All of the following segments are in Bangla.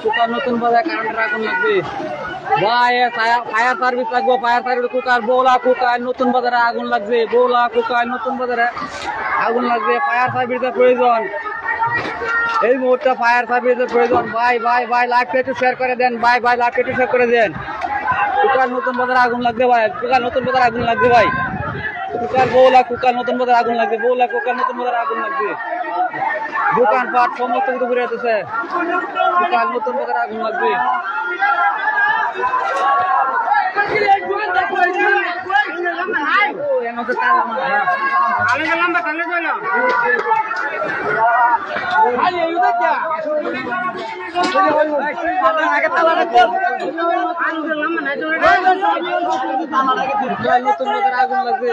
কুকার নতুন বাজার কারেন্টের আগুন লাগবে ভাই। ফায়ার সার্ভিস লাগবে, ফায়ার সার্ভিস কুকার বোলা কুকার নতুন বাজারে আগুন লাগবে, বোলা কুকার নতুন বাজারে আগুন লাগবে। ফায়ার সার্ভিসের প্রয়োজন এই মুহূর্তে, ফায়ার সার্ভিসের প্রয়োজন ভাই। ভাই ভাই লাইভটা একটু শেয়ার করে দেন ভাই। ভাই লাইভটা একটু শেয়ার করে দেন। কুকার নতুন বাজারে আগুন লাগবে ভাই, কুকার নতুন বাজারে আগুন লাগবে ভাই। কুকার বোলা কুকার নতুন বাজারে আগুন লাগবে, বোলা কুকার নতুন বাজারে আগুন লাগবে। দোকানপাট সমস্ত কিছু ঘুরে যেতেছে, কুকার নতুন বাজারে আগুন লাগবে। নতুন বাজারে আগুন লাগবে।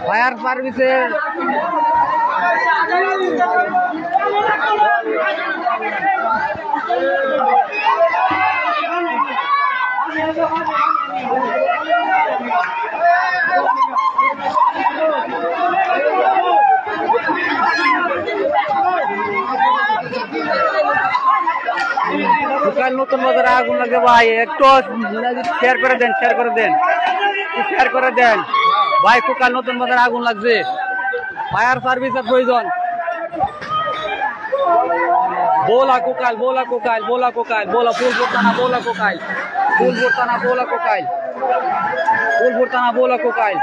ফায়ার সার্ভিসের নতুন বাজারে আগুন লাগে ভাই। একটু শেয়ার করে দেন, শেয়ার করে দেন, শেয়ার করে দেন ভাই। কুকার নতুন বাজারে আগুন লাগছে, ফায়ার সার্ভিসের প্রয়োজন। बोला कोकाल बोला कोकाल बोला कोकाल बोला फूलपुर थाना बोला कोकाल फूलपुर थाना बोला कोकाल फूलपुर थाना बोला कोकाल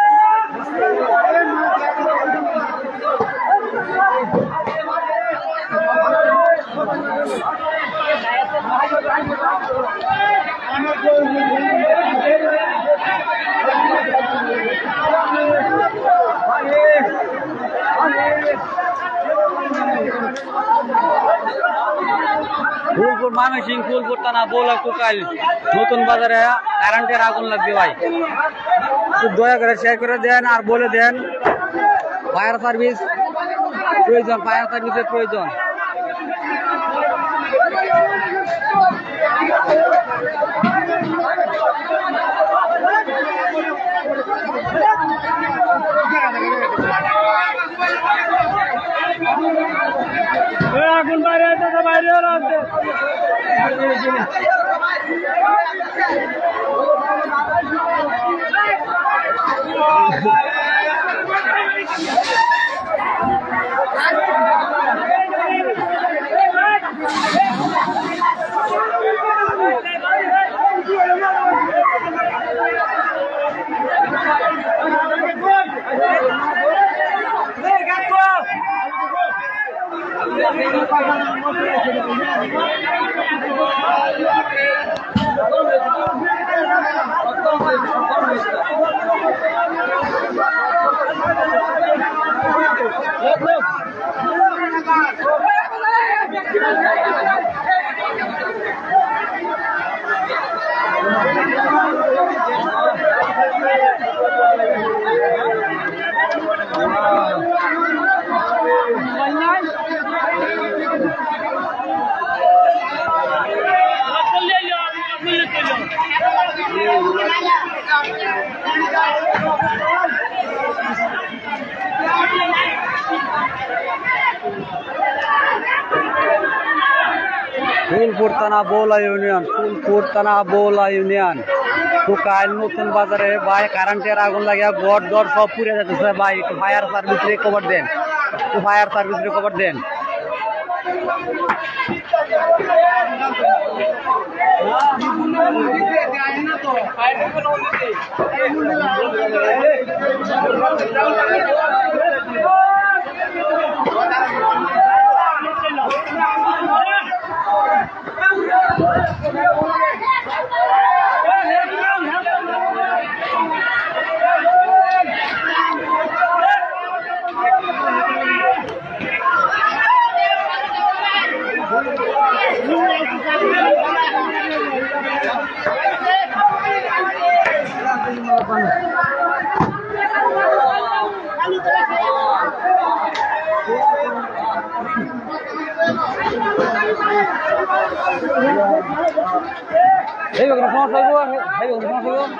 फूलपुर मामी सिंह फूलपुर थाना बोला कोकाल नतून बाजारे कारेंटेर आगुन लागबे भाई दया करे शेयर करे देन और बोले देन फायर सार्विस प्रयोजन फायर सार्विसेर प्रयोजन आगुन बाहर फूलपुर थाना बोला यूनियन फूलपुर थाना बोला यूनियन कोकाल नतून बाजारे भाई कारेंटेर आगुन लागिया घर दर सब पुड़े जाते भाई फायर सार्विस खबर दें फायर सार्विस खबर दें Hey, we're gonna go. Hey, we're gonna go.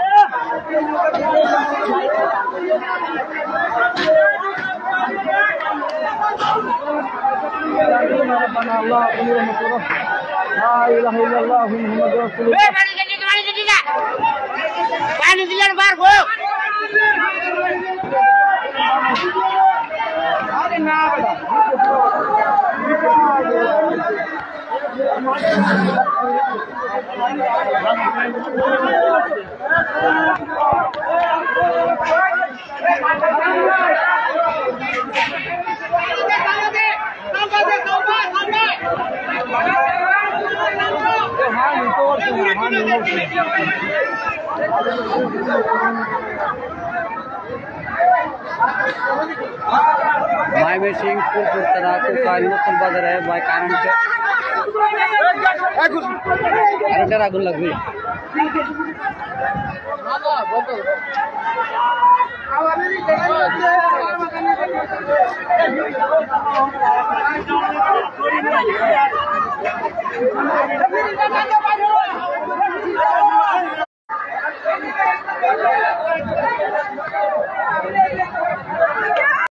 मायमे Singhpur तरह नतून बाजार है बाय कारेंट आगुन लगबे